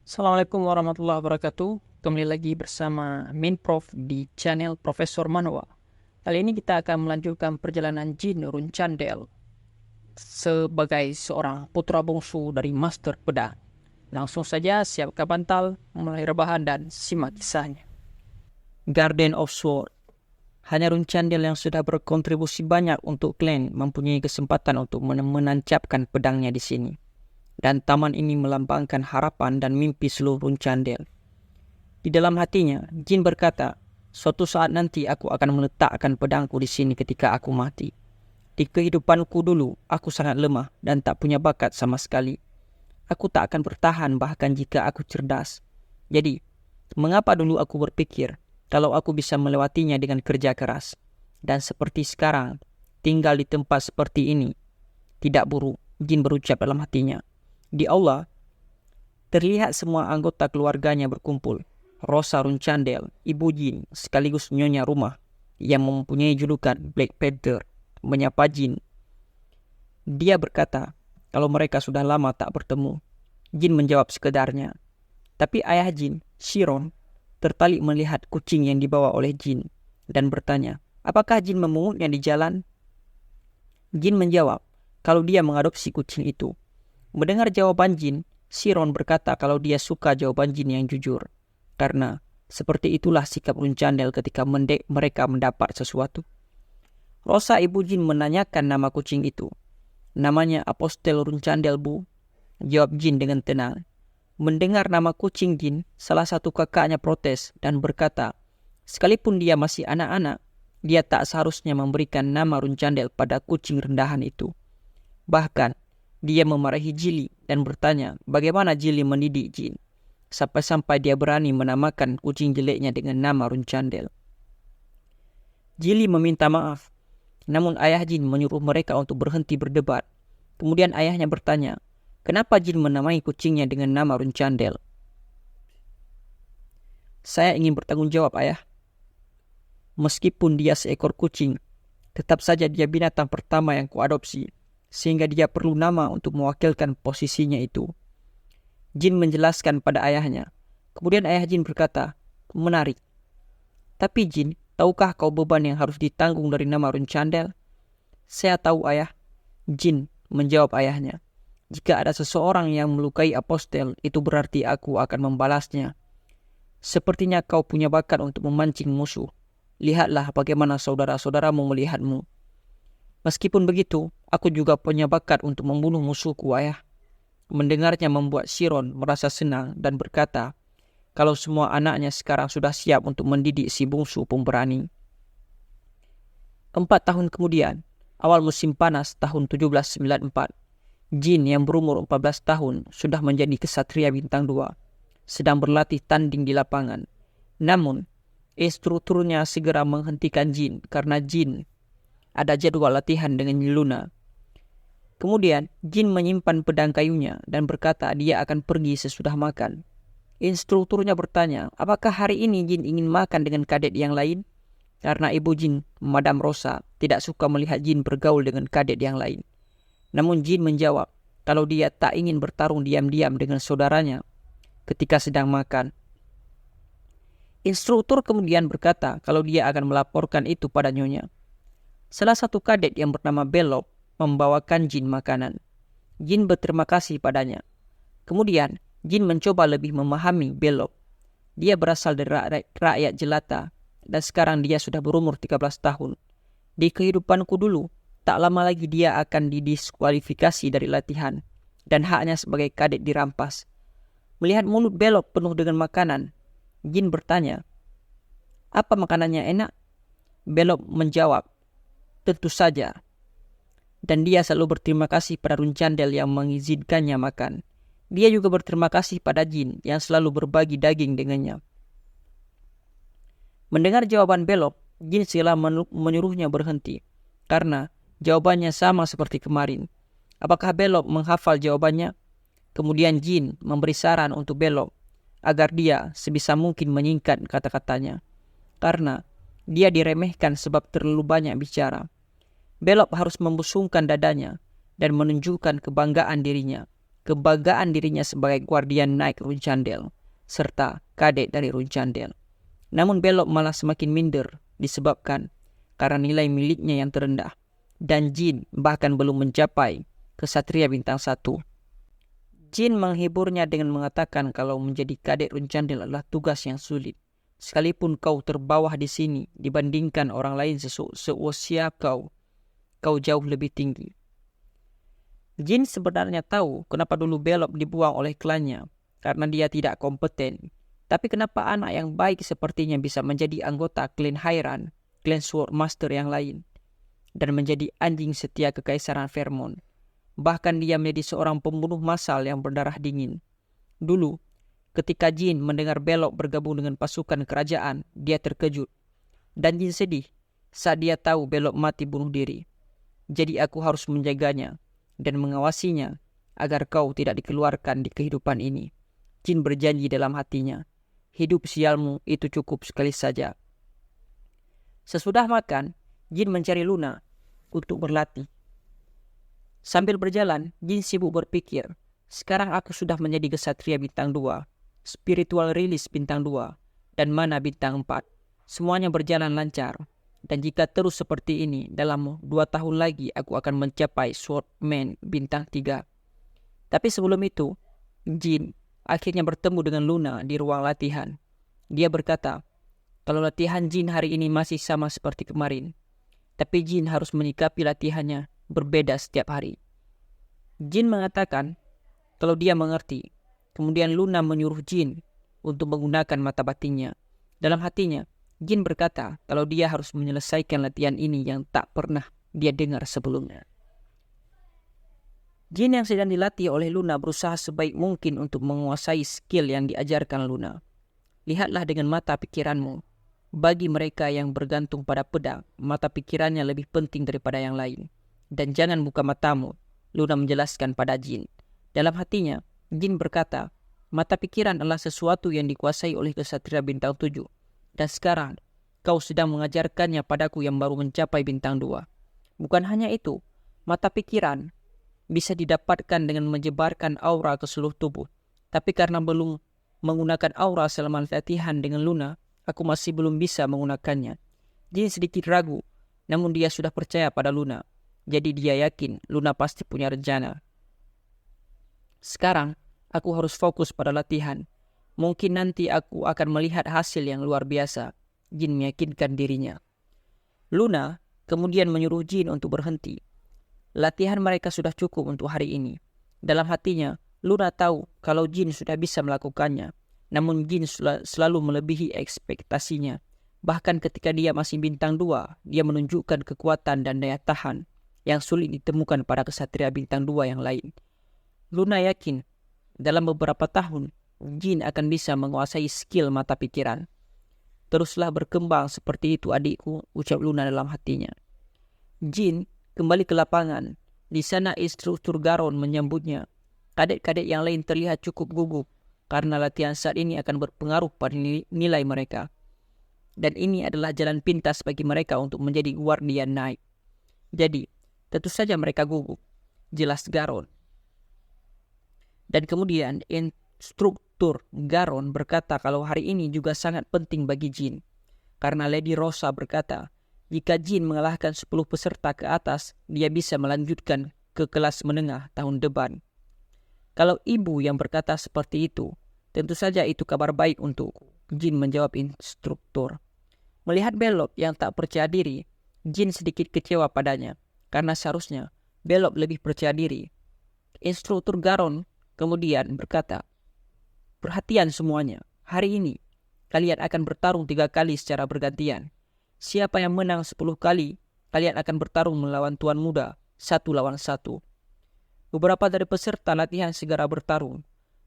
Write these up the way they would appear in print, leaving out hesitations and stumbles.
Assalamualaikum warahmatullahi wabarakatuh. Kembali lagi bersama Min Prof di channel Profesor Manoa. Kali ini kita akan melanjutkan perjalanan Jin Runcandel sebagai seorang putra bungsu dari Master Pedang. Langsung saja siapkan bantal, mulai rebahan dan simak kisahnya. Garden of Sword. Hanya Runcandel yang sudah berkontribusi banyak untuk klan mempunyai kesempatan untuk menancapkan pedangnya di sini. Dan taman ini melambangkan harapan dan mimpi seluruh Runcandel. Di dalam hatinya, Jin berkata, suatu saat nanti aku akan meletakkan pedangku di sini ketika aku mati. Di kehidupanku dulu, aku sangat lemah dan tak punya bakat sama sekali. Aku tak akan bertahan bahkan jika aku cerdas. Jadi, mengapa dulu aku berpikir kalau aku bisa melewatinya dengan kerja keras? Dan seperti sekarang, tinggal di tempat seperti ini. Tidak buruk, Jin berucap dalam hatinya. Di aula, terlihat semua anggota keluarganya berkumpul. Rosa Runcandel, ibu Jin, sekaligus nyonya rumah yang mempunyai julukan Black Panther, menyapa Jin. Dia berkata, kalau mereka sudah lama tak bertemu. Jin menjawab sekedarnya. Tapi ayah Jin, Chiron, tertarik melihat kucing yang dibawa oleh Jin dan bertanya, apakah Jin memungutnya di jalan? Jin menjawab, kalau dia mengadopsi kucing itu. Mendengar jawaban Jin, Chiron berkata kalau dia suka jawaban Jin yang jujur. Karena seperti itulah sikap Runcandel ketika mereka mendapat sesuatu. Rosa ibu Jin menanyakan nama kucing itu. Namanya Apostel Runcandel, Bu. Jawab Jin dengan tenang. Mendengar nama kucing Jin, salah satu kakaknya protes dan berkata, sekalipun dia masih anak-anak, dia tak seharusnya memberikan nama Runcandel pada kucing rendahan itu. Bahkan, dia memarahi Jili dan bertanya bagaimana Jili mendidik Jin. Sampai-sampai dia berani menamakan kucing jeleknya dengan nama Runcandel. Jili meminta maaf, namun ayah Jin menyuruh mereka untuk berhenti berdebat. Kemudian ayahnya bertanya, kenapa Jin menamai kucingnya dengan nama Runcandel? Saya ingin bertanggung jawab, ayah. Meskipun dia seekor kucing, tetap saja dia binatang pertama yang kuadopsi, sehingga dia perlu nama untuk mewakilkan posisinya itu. Jin menjelaskan pada ayahnya. Kemudian ayah Jin berkata, menarik. Tapi Jin, tahukah kau beban yang harus ditanggung dari nama Runcandel? Saya tahu, ayah. Jin menjawab ayahnya. Jika ada seseorang yang melukai Apostel, itu berarti aku akan membalasnya. Sepertinya kau punya bakat untuk memancing musuh. Lihatlah bagaimana saudara-saudaramu melihatmu. Meskipun begitu, aku juga punya bakat untuk membunuh musuhku, ayah. Mendengarnya membuat Chiron merasa senang dan berkata, kalau semua anaknya sekarang sudah siap untuk mendidik si bungsu pemberani. 4 tahun kemudian, awal musim panas tahun 1794, Jin yang berumur 14 tahun sudah menjadi kesatria bintang 2, sedang berlatih tanding di lapangan. Namun, instrukturnya segera menghentikan Jin karena Jin ada jadwal latihan dengan Luna. Kemudian, Jin menyimpan pedang kayunya dan berkata dia akan pergi sesudah makan. Instrukturnya bertanya, apakah hari ini Jin ingin makan dengan kadet yang lain? Karena ibu Jin, Madam Rosa, tidak suka melihat Jin bergaul dengan kadet yang lain. Namun Jin menjawab, kalau dia tak ingin bertarung diam-diam dengan saudaranya ketika sedang makan. Instruktur kemudian berkata kalau dia akan melaporkan itu pada nyonya. Salah satu kadet yang bernama Belop membawakan Jin makanan. Jin berterima kasih padanya. Kemudian, Jin mencoba lebih memahami Belop. Dia berasal dari rakyat jelata dan sekarang dia sudah berumur 13 tahun. Di kehidupanku dulu, tak lama lagi dia akan didiskualifikasi dari latihan dan haknya sebagai kadet dirampas. Melihat mulut Belop penuh dengan makanan, Jin bertanya, apa makanannya enak? Belop menjawab, tentu saja. Dan dia selalu berterima kasih pada Runcandel yang mengizinkannya makan. Dia juga berterima kasih pada Jin yang selalu berbagi daging dengannya. Mendengar jawaban Belop, Jin segera menyuruhnya berhenti. Karena jawabannya sama seperti kemarin. Apakah Belop menghafal jawabannya? Kemudian Jin memberi saran untuk Belop agar dia sebisa mungkin menyingkat kata-katanya. Karena dia diremehkan sebab terlalu banyak bicara. Belop harus membusungkan dadanya dan menunjukkan kebanggaan dirinya kebanggaan dirinya sebagai guardian naik Runchandel, serta kadek dari Runchandel. Namun Belok malah semakin minder disebabkan karena nilai miliknya yang terendah, dan Jin bahkan belum mencapai kesatria bintang 1. Jin menghiburnya dengan mengatakan kalau menjadi kadek Runchandel adalah tugas yang sulit. Sekalipun kau terbawah di sini dibandingkan orang lain seusia kau jauh lebih tinggi. Jin sebenarnya tahu kenapa dulu Belok dibuang oleh klannya, karena dia tidak kompeten. Tapi kenapa anak yang baik sepertinya bisa menjadi anggota klan Hairan, klan Swordmaster yang lain, dan menjadi anjing setia kekaisaran Vermont. Bahkan dia menjadi seorang pembunuh massal yang berdarah dingin. Dulu, ketika Jin mendengar Belok bergabung dengan pasukan kerajaan, dia terkejut. Dan Jin sedih saat dia tahu Belok mati bunuh diri. Jadi aku harus menjaganya dan mengawasinya agar kau tidak dikeluarkan di kehidupan ini. Jin berjanji dalam hatinya, hidup sialmu itu cukup sekali saja. Sesudah makan, Jin mencari Luna untuk berlatih. Sambil berjalan, Jin sibuk berpikir, sekarang aku sudah menjadi kesatria bintang 2, spiritual release bintang 2, dan mana bintang 4. Semuanya berjalan lancar. Dan jika terus seperti ini, dalam 2 tahun lagi aku akan mencapai Swordman bintang 3. Tapi sebelum itu, Jin akhirnya bertemu dengan Luna di ruang latihan. Dia berkata, kalau latihan Jin hari ini masih sama seperti kemarin, tapi Jin harus menyikapi latihannya berbeda setiap hari. Jin mengatakan kalau dia mengerti. Kemudian Luna menyuruh Jin untuk menggunakan mata batinnya. Dalam hatinya, Jin berkata kalau dia harus menyelesaikan latihan ini yang tak pernah dia dengar sebelumnya. Jin yang sedang dilatih oleh Luna berusaha sebaik mungkin untuk menguasai skill yang diajarkan Luna. Lihatlah dengan mata pikiranmu. Bagi mereka yang bergantung pada pedang, mata pikirannya lebih penting daripada yang lain. Dan jangan buka matamu, Luna menjelaskan pada Jin. Dalam hatinya, Jin berkata, mata pikiran adalah sesuatu yang dikuasai oleh kesatria bintang 7. Dan sekarang, kau sedang mengajarkannya padaku yang baru mencapai bintang 2. Bukan hanya itu, mata pikiran bisa didapatkan dengan menyebarkan aura ke seluruh tubuh. Tapi karena belum menggunakan aura selama latihan dengan Luna, aku masih belum bisa menggunakannya. Jin sedikit ragu, namun dia sudah percaya pada Luna. Jadi dia yakin Luna pasti punya rencana. Sekarang, aku harus fokus pada latihan. Mungkin nanti aku akan melihat hasil yang luar biasa. Jin meyakinkan dirinya. Luna kemudian menyuruh Jin untuk berhenti. Latihan mereka sudah cukup untuk hari ini. Dalam hatinya, Luna tahu kalau Jin sudah bisa melakukannya. Namun Jin selalu melebihi ekspektasinya. Bahkan ketika dia masih bintang 2, dia menunjukkan kekuatan dan daya tahan yang sulit ditemukan pada kesatria bintang 2 yang lain. Luna yakin dalam beberapa tahun Jin akan bisa menguasai skill mata pikiran. Teruslah berkembang seperti itu adikku, ucap Luna dalam hatinya. Jin kembali ke lapangan. Di sana instruktur Garon menyambutnya. Kadek-kadek yang lain terlihat cukup gugup karena latihan saat ini akan berpengaruh pada nilai mereka. Dan ini adalah jalan pintas bagi mereka untuk menjadi guardian naik. Jadi, tentu saja mereka gugup. Jelas Garon. Dan kemudian instruktur Garon berkata kalau hari ini juga sangat penting bagi Jin. Karena Lady Rosa berkata, jika Jin mengalahkan 10 peserta ke atas, dia bisa melanjutkan ke kelas menengah tahun depan. Kalau ibu yang berkata seperti itu, tentu saja itu kabar baik untukku. Jin menjawab instruktur. Melihat Belok yang tak percaya diri, Jin sedikit kecewa padanya. Karena seharusnya Belok lebih percaya diri. Instruktur Garon kemudian berkata, perhatian semuanya, hari ini kalian akan bertarung 3 kali secara bergantian. Siapa yang menang 10 kali, kalian akan bertarung melawan tuan muda 1 lawan 1. Beberapa dari peserta latihan segera bertarung.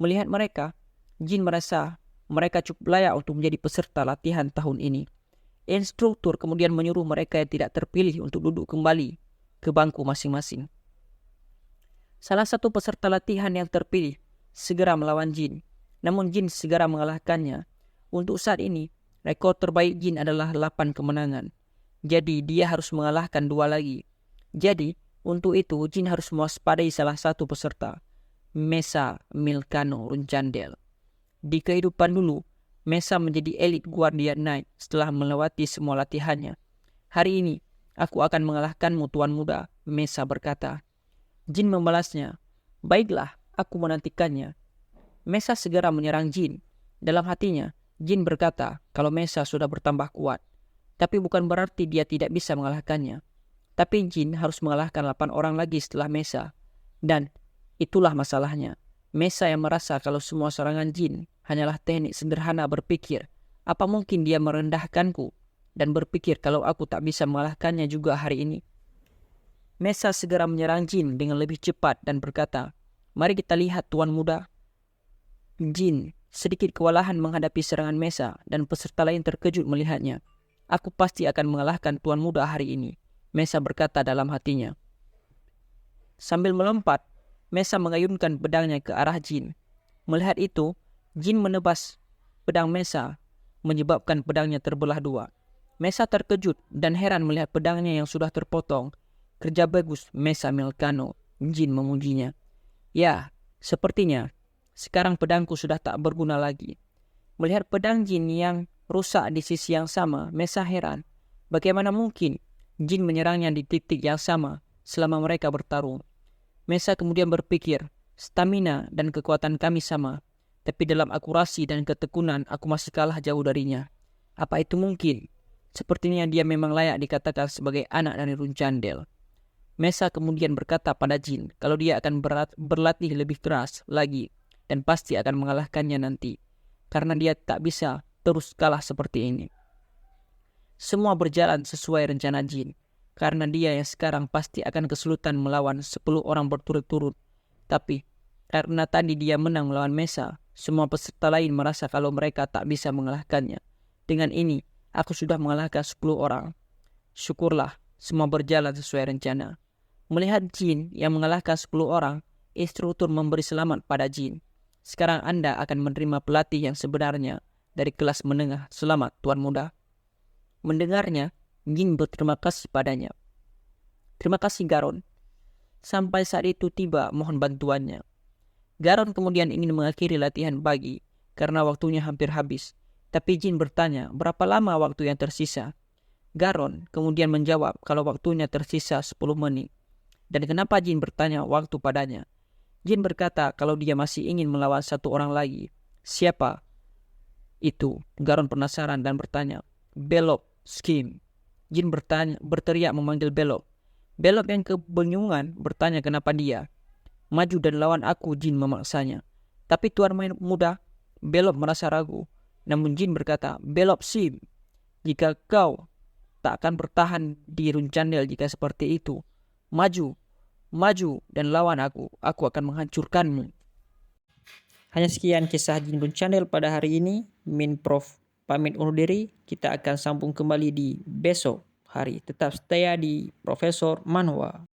Melihat mereka, Jin merasa mereka cukup layak untuk menjadi peserta latihan tahun ini. Instruktur kemudian menyuruh mereka yang tidak terpilih untuk duduk kembali ke bangku masing-masing. Salah satu peserta latihan yang terpilih segera melawan Jin. Namun Jin segera mengalahkannya. Untuk saat ini, rekor terbaik Jin adalah 8 kemenangan. Jadi dia harus mengalahkan 2 lagi. Jadi untuk itu Jin harus mewaspadai salah satu peserta. Mesa Milkano Runcandel. Di kehidupan dulu, Mesa menjadi elit Guardian Knight setelah melewati semua latihannya. Hari ini, aku akan mengalahkanmu Tuan Muda, Mesa berkata. Jin membalasnya, baiklah, aku menantikannya. Mesa segera menyerang Jin. Dalam hatinya, Jin berkata kalau Mesa sudah bertambah kuat. Tapi bukan berarti dia tidak bisa mengalahkannya. Tapi Jin harus mengalahkan 8 orang lagi setelah Mesa. Dan itulah masalahnya. Mesa yang merasa kalau semua serangan Jin hanyalah teknik sederhana berpikir, apa mungkin dia merendahkanku dan berpikir kalau aku tak bisa mengalahkannya juga hari ini. Mesa segera menyerang Jin dengan lebih cepat dan berkata, mari kita lihat Tuan Muda. Jin sedikit kewalahan menghadapi serangan Mesa dan peserta lain terkejut melihatnya. Aku pasti akan mengalahkan Tuan Muda hari ini, Mesa berkata dalam hatinya. Sambil melompat, Mesa mengayunkan pedangnya ke arah Jin. Melihat itu, Jin menebas pedang Mesa, menyebabkan pedangnya terbelah dua. Mesa terkejut dan heran melihat pedangnya yang sudah terpotong. Kerja bagus, Mesa Milkano, Jin memujinya. Ya, sepertinya sekarang pedangku sudah tak berguna lagi. Melihat pedang Jin yang rusak di sisi yang sama, Mesa heran. Bagaimana mungkin Jin menyerangnya di titik yang sama selama mereka bertarung? Mesa kemudian berpikir, stamina dan kekuatan kami sama, tapi dalam akurasi dan ketekunan aku masih kalah jauh darinya. Apa itu mungkin? Sepertinya dia memang layak dikatakan sebagai anak dari Runcandel. Mesa kemudian berkata pada Jin kalau dia akan berlatih lebih keras lagi dan pasti akan mengalahkannya nanti, karena dia tak bisa terus kalah seperti ini. Semua berjalan sesuai rencana Jin, karena dia yang sekarang pasti akan kesulitan melawan 10 orang berturut-turut. Tapi karena tadi dia menang melawan Mesa, semua peserta lain merasa kalau mereka tak bisa mengalahkannya. Dengan ini, aku sudah mengalahkan 10 orang. Syukurlah, semua berjalan sesuai rencana. Melihat Jin yang mengalahkan 10 orang, instruktur memberi selamat pada Jin. Sekarang Anda akan menerima pelatih yang sebenarnya dari kelas menengah. Selamat, Tuan Muda. Mendengarnya, Jin berterima kasih padanya. Terima kasih, Garon. Sampai saat itu tiba mohon bantuannya. Garon kemudian ingin mengakhiri latihan pagi karena waktunya hampir habis. Tapi Jin bertanya berapa lama waktu yang tersisa. Garon kemudian menjawab kalau waktunya tersisa 10 menit. Dan kenapa Jin bertanya waktu padanya? Jin berkata kalau dia masih ingin melawan 1 orang lagi. Siapa itu? Garon penasaran dan bertanya. Belop, Skim. Jin berteriak memanggil Belop. Belop yang kebingungan bertanya kenapa dia. Maju dan lawan aku, Jin memaksanya. Tapi Tuan Muda, Belop merasa ragu. Namun Jin berkata, Belop Sim, jika kau tak akan bertahan di Runcandel jika seperti itu, maju dan lawan aku akan menghancurkanmu. Hanya sekian kisah Jin Runcandel pada hari ini. Min Prof pamit undur diri. Kita akan sambung kembali di besok hari. Tetap setia di Profesor Manhwa.